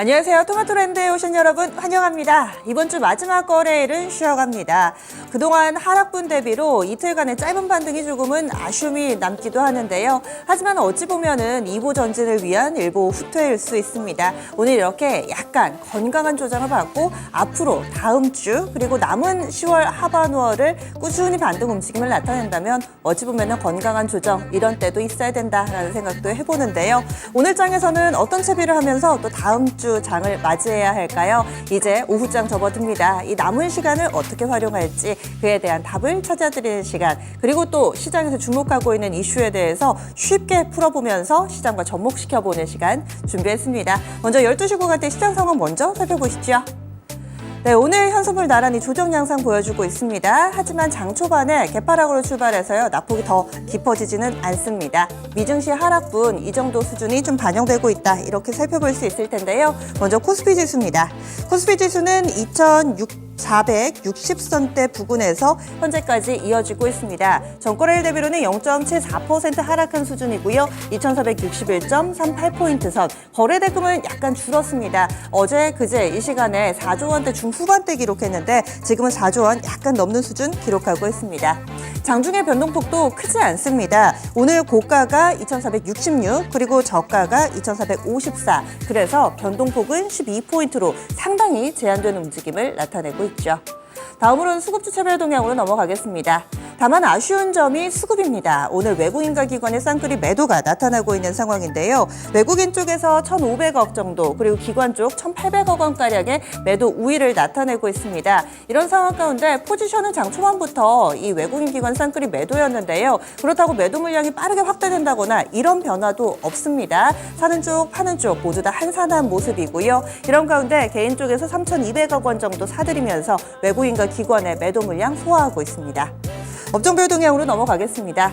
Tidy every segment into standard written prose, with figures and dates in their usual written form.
안녕하세요. 토마토랜드에 오신 여러분 환영합니다. 이번 주 마지막 거래일은 쉬어갑니다. 그동안 하락분 대비로 이틀간의 짧은 반등이 조금은 아쉬움이 남기도 하는데요. 하지만 어찌 보면은 2보 전진을 위한 일부 후퇴일 수 있습니다. 오늘 이렇게 약간 건강한 조정을 받고 앞으로 다음 주 그리고 남은 10월 하반월을 꾸준히 반등 움직임을 나타낸다면 어찌 보면은 건강한 조정 이런 때도 있어야 된다라는 생각도 해보는데요. 오늘 장에서는 어떤 채비를 하면서 또 다음 주 장을 맞이해야 할까요? 이제 오후장 접어듭니다. 이 남은 시간을 어떻게 활용할지 그에 대한 답을 찾아드리는 시간, 그리고 또 시장에서 주목하고 있는 이슈에 대해서 쉽게 풀어보면서 시장과 접목시켜보는 시간 준비했습니다. 먼저 12시 구간대 시장 상황 먼저 살펴보시죠. 네, 오늘 현선물 나란히 조정 양상 보여주고 있습니다. 하지만 장 초반에 개파락으로 출발해서요, 낙폭이 더 깊어지지는 않습니다. 미증시 하락분 이 정도 수준이 좀 반영되고 있다, 이렇게 살펴볼 수 있을 텐데요. 먼저 코스피 지수입니다. 코스피 지수는 2,460선대 부근에서 현재까지 이어지고 있습니다. 전거래일 대비로는 0.74% 하락한 수준이고요. 2,461.38포인트 선. 거래 대금은 약간 줄었습니다. 어제, 그제 이 시간에 4조 원대 중후반대 기록했는데 지금은 4조 원 약간 넘는 수준 기록하고 있습니다. 장중의 변동폭도 크지 않습니다. 오늘 고가가 2,466, 그리고 저가가 2,454. 그래서 변동폭은 12포인트로 상당히 제한되는 움직임을 나타내고 있죠. 다음으로는 수급주 차별 동향으로 넘어가겠습니다. 다만 아쉬운 점이 수급입니다. 오늘 외국인과 기관의 쌍끌이 매도가 나타나고 있는 상황인데요. 외국인 쪽에서 1,500억 정도, 그리고 기관 쪽 1,800억 원가량의 매도 우위를 나타내고 있습니다. 이런 상황 가운데 포지션은 장 초반부터 이 외국인 기관 쌍끌이 매도였는데요. 그렇다고 매도 물량이 빠르게 확대된다거나 이런 변화도 없습니다. 사는 쪽, 파는 쪽 모두 다 한산한 모습이고요. 이런 가운데 개인 쪽에서 3,200억 원 정도 사들이면서 외국인과 기관의 매도 물량 소화하고 있습니다. 업종별 동향으로 넘어가겠습니다.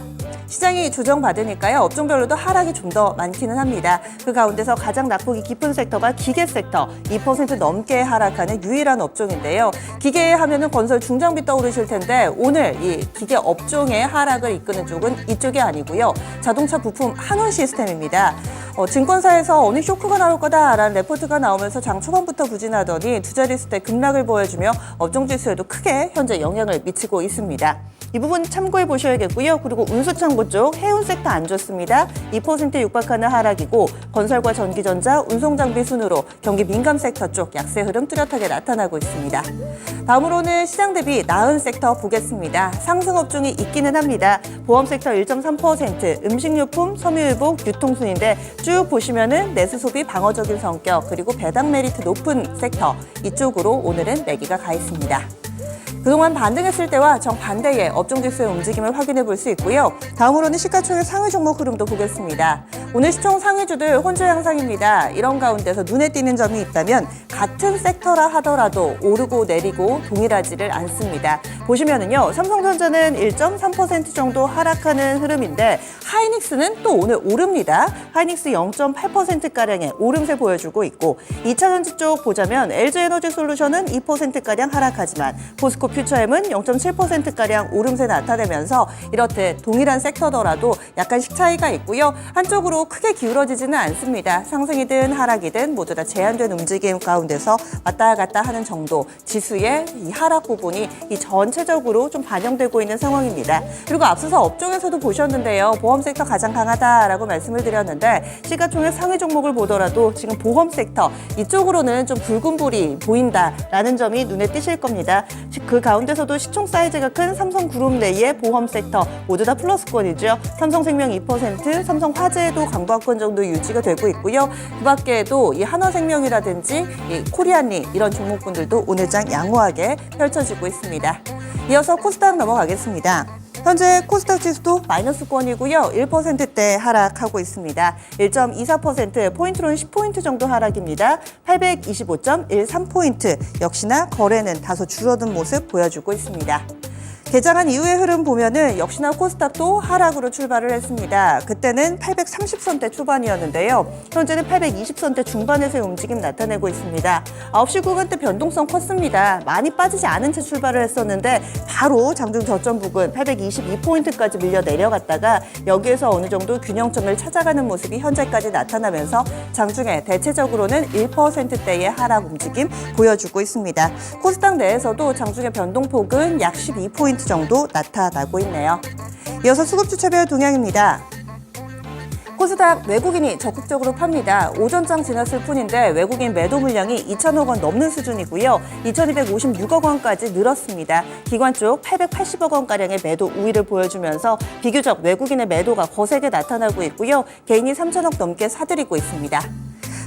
시장이 조정받으니까요, 업종별로도 하락이 좀 더 많기는 합니다. 그 가운데서 가장 낙폭이 깊은 섹터가 기계 섹터, 2% 넘게 하락하는 유일한 업종인데요. 기계 하면은 건설 중장비 떠오르실 텐데 오늘 이 기계 업종의 하락을 이끄는 쪽은 이쪽이 아니고요. 자동차 부품 한원 시스템입니다. 증권사에서 어느 쇼크가 나올 거다라는 레포트가 나오면서 장 초반부터 부진하더니 두 자릿수대 급락을 보여주며 업종 지수에도 크게 현재 영향을 미치고 있습니다. 이 부분 참고해 보셔야겠고요. 그리고 운수창고 쪽 해운 섹터 안 좋습니다. 2% 육박하는 하락이고 건설과 전기전자, 운송장비 순으로 경기 민감 섹터 쪽 약세 흐름 뚜렷하게 나타나고 있습니다. 다음으로는 시장 대비 나은 섹터 보겠습니다. 상승 업종이 있기는 합니다. 보험 섹터 1.3%, 음식료품, 섬유유복, 유통순인데 쭉 보시면은 내수 소비 방어적인 성격, 그리고 배당 메리트 높은 섹터, 이쪽으로 오늘은 매기가 가 있습니다. 그동안 반등했을 때와 정반대의 업종 지수의 움직임을 확인해 볼 수 있고요. 다음으로는 시가총액 상위 종목 흐름도 보겠습니다. 오늘 시총 상위주들 혼조 양상입니다. 이런 가운데서 눈에 띄는 점이 있다면 같은 섹터라 하더라도 오르고 내리고 동일하지를 않습니다. 보시면은요, 삼성전자는 1.3% 정도 하락하는 흐름인데 하이닉스는 또 오늘 오릅니다. 하이닉스 0.8%가량의 오름세 보여주고 있고 2차전지 쪽 보자면 LG에너지솔루션은 2%가량 하락하지만 포스코 퓨처엠은 0.7%가량 오름세 나타내면서 이렇듯 동일한 섹터더라도 약간씩 차이가 있고요. 한쪽으로 크게 기울어지지는 않습니다. 상승이든 하락이든 모두 다 제한된 움직임 가운데서 왔다 갔다 하는 정도, 지수의 이 하락 부분이 이 전체적으로 좀 반영되고 있는 상황입니다. 그리고 앞서서 업종에서도 보셨는데요. 보험 섹터 가장 강하다라고 말씀을 드렸는데 시가총액 상위 종목을 보더라도 지금 보험 섹터 이쪽으로는 좀 붉은 불이 보인다라는 점이 눈에 띄실 겁니다. 그 가운데서도 시총 사이즈가 큰 삼성그룹 내의 보험 섹터 모두 다 플러스권이죠. 삼성생명 2%, 삼성화재도 강보합권 정도 유지가 되고 있고요. 그 밖에도 이 한화생명이라든지 이 코리안리 이런 종목군들도 오늘 장 양호하게 펼쳐지고 있습니다. 이어서 코스닥 넘어가겠습니다. 현재 코스닥 지수도 마이너스권이고요. 1%대 하락하고 있습니다. 1.24%, 포인트로는 10포인트 정도 하락입니다. 825.13포인트, 역시나 거래는 다소 줄어든 모습 보여주고 있습니다. 개장한 이후의 흐름 보면은 역시나 코스닥도 하락으로 출발을 했습니다. 그때는 830선대 초반이었는데요. 현재는 820선대 중반에서의 움직임 나타내고 있습니다. 9시 구간대 변동성 컸습니다. 많이 빠지지 않은 채 출발을 했었는데 바로 장중 저점 부근 822포인트까지 밀려 내려갔다가 여기에서 어느 정도 균형점을 찾아가는 모습이 현재까지 나타나면서 장중에 대체적으로는 1%대의 하락 움직임 보여주고 있습니다. 코스닥 내에서도 장중의 변동폭은 약 12포인트 정도 나타나고 있네요. 이어서 수급주차별 동향입니다. 코스닥 외국인이 적극적으로 팝니다. 오전장 지났을 뿐인데 외국인 매도 물량이 2천억 원 넘는 수준이고요. 2,256억 원까지 늘었습니다. 기관 쪽 880억 원가량의 매도 우위를 보여주면서 비교적 외국인의 매도가 거세게 나타나고 있고요. 개인이 3천억 넘게 사들이고 있습니다.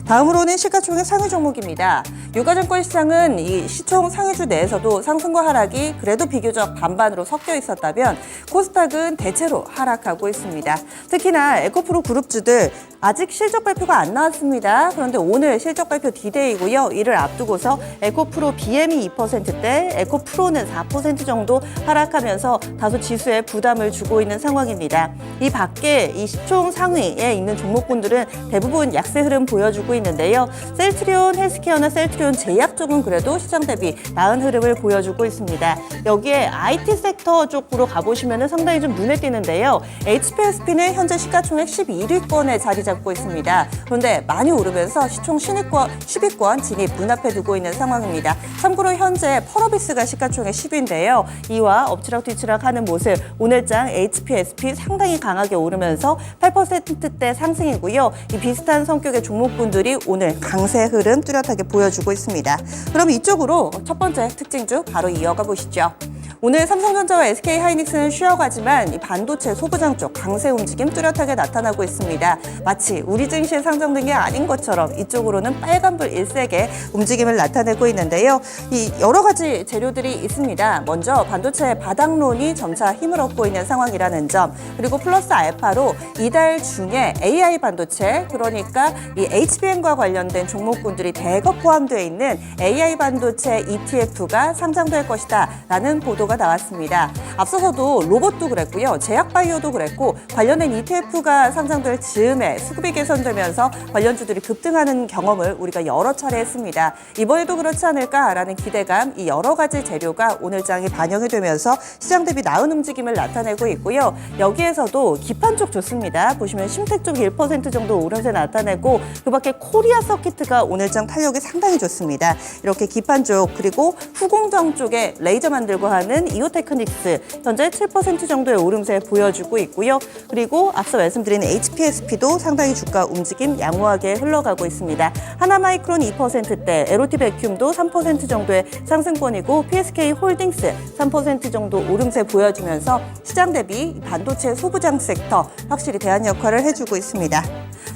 다음으로는 시가총액 상위 종목입니다. 유가증권 시장은 이 시총 상위주 내에서도 상승과 하락이 그래도 비교적 반반으로 섞여 있었다면 코스닥은 대체로 하락하고 있습니다. 특히나 에코프로 그룹주들 아직 실적 발표가 안 나왔습니다. 그런데 오늘 실적 발표 디데이고요. 이를 앞두고서 에코프로 BM이 2%대, 에코프로는 4% 정도 하락하면서 다소 지수에 부담을 주고 있는 상황입니다. 이 밖에 이 시총 상위에 있는 종목군들은 대부분 약세 흐름 보여주고 있는데요. 셀트리온 헬스케어나 셀트리온 제약 쪽은 그래도 시장 대비 나은 흐름을 보여주고 있습니다. 여기에 IT 섹터 쪽으로 가보시면 상당히 좀 눈에 띄는데요. HPSP는 현재 시가총액 11위권에 자리 잡고 있습니다. 그런데 많이 오르면서 시총 10위권 진입 눈앞에 두고 있는 상황입니다. 참고로 현재 펄어비스가 시가총액 10위인데요. 이와 엎치락뒤치락 하는 모습, 오늘장 HPSP 상당히 강하게 오르면서 8%대 상승이고요. 이 비슷한 성격의 종목군들이 오늘 강세 흐름 뚜렷하게 보여주고 있습니다. 그럼 이쪽으로 첫 번째 특징주 바로 이어가 보시죠. 오늘 삼성전자와 SK하이닉스는 쉬어가지만 이 반도체 소부장 쪽 강세 움직임 뚜렷하게 나타나고 있습니다. 마치 우리 증시에 상장된 게 아닌 것처럼 이쪽으로는 빨간불 일색의 움직임을 나타내고 있는데요. 이 여러 가지 재료들이 있습니다. 먼저 반도체 바닥론이 점차 힘을 얻고 있는 상황이라는 점, 그리고 플러스 알파로 이달 중에 AI 반도체, 그러니까 이 HBM과 관련된 종목군들이 대거 포함되어 있는 AI 반도체 ETF가 상장될 것이다 라는 보도가 나왔습니다. 앞서서도 로봇도 그랬고요. 제약바이오도 그랬고 관련된 ETF가 상장될 즈음에 수급이 개선되면서 관련주들이 급등하는 경험을 우리가 여러 차례 했습니다. 이번에도 그렇지 않을까라는 기대감, 이 여러 가지 재료가 오늘 장에 반영이 되면서 시장 대비 나은 움직임을 나타내고 있고요. 여기에서도 기판 쪽 좋습니다. 보시면 심텍 쪽 1% 정도 오름세 나타내고 그 밖에 코리아 서키트가 오늘 장 탄력이 상당히 좋습니다. 이렇게 기판 쪽 그리고 후공정 쪽에 레이저 만들고 하는 이오테크닉스 현재 7% 정도의 오름세 보여주고 있고요. 그리고 앞서 말씀드린 HPSP도 상당히 주가 움직임 양호하게 흘러가고 있습니다. 하나마이크론 2%대, 에로티 베큐움도 3% 정도의 상승권이고 PSK 홀딩스 3% 정도 오름세 보여주면서 시장 대비 반도체 소부장 섹터 확실히 대안 역할을 해주고 있습니다.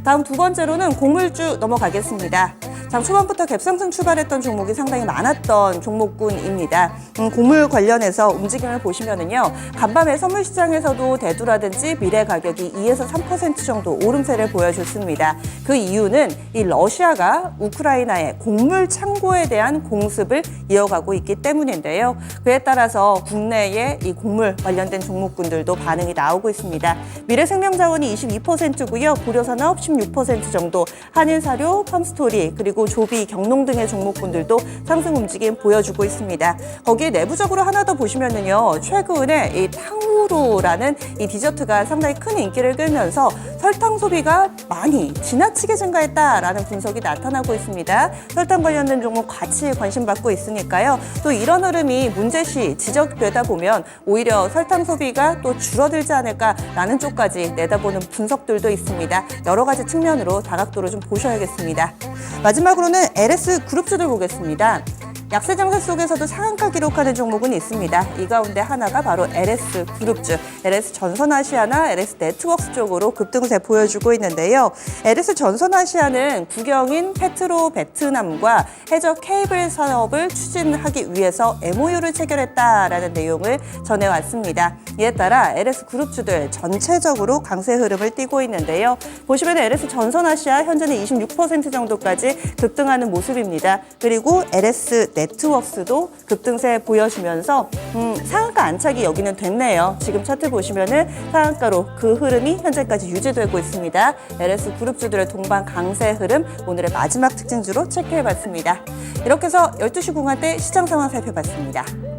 다음 두 번째로는 곡물주 넘어가겠습니다. 장 초반부터 갭상승 출발했던 종목이 상당히 많았던 종목군입니다. 곡물 관련해서 움직임을 보시면은요, 간밤에 선물시장에서도 대두라든지 미래 가격이 2에서 3% 정도 오름세를 보여줬습니다. 그 이유는 이 러시아가 우크라이나의 곡물 창고에 대한 공습을 이어가고 있기 때문인데요. 그에 따라서 국내의 이 곡물 관련된 종목군들도 반응이 나오고 있습니다. 미래생명자원이 22%고요. 고려산업 16% 정도, 한일사료, 팜스토리, 그리고 조비, 경농 등의 종목군들도 상승 움직임 보여주고 있습니다. 거기에 내부적으로 하나 더 보시면은요, 최근에 이 탕후루라는 이 디저트가 상당히 큰 인기를 끌면서 설탕 소비가 많이 지나치게 증가했다라는 분석이 나타나고 있습니다. 설탕 관련된 종목 같이 관심받고 있으니까요. 또 이런 흐름이 문제시 지적되다 보면 오히려 설탕 소비가 또 줄어들지 않을까라는 쪽까지 내다보는 분석들도 있습니다. 여러 가지 측면으로 다각도로 좀 보셔야겠습니다. 마지막으로는 LS 그룹주들 보겠습니다. 약세 장세 속에서도 상한가 기록하는 종목은 있습니다. 이 가운데 하나가 바로 LS 그룹주, LS 전선아시아나 LS 네트워크스 쪽으로 급등세 보여주고 있는데요. LS 전선아시아는 국영인 페트로 베트남과 해저 케이블 사업을 추진하기 위해서 MOU를 체결했다라는 내용을 전해왔습니다. 이에 따라 LS 그룹주들 전체적으로 강세 흐름을 띠고 있는데요. 보시면 LS 전선아시아 현재는 26% 정도까지 급등하는 모습입니다. 그리고 LS 네트웍스도 급등세 보여주면서 상한가 안착이 여기는 됐네요. 지금 차트 보시면은 상한가로 그 흐름이 현재까지 유지되고 있습니다. LS 그룹주들의 동반 강세 흐름 오늘의 마지막 특징주로 체크해봤습니다. 이렇게 해서 12시 공화대 시장 상황 살펴봤습니다.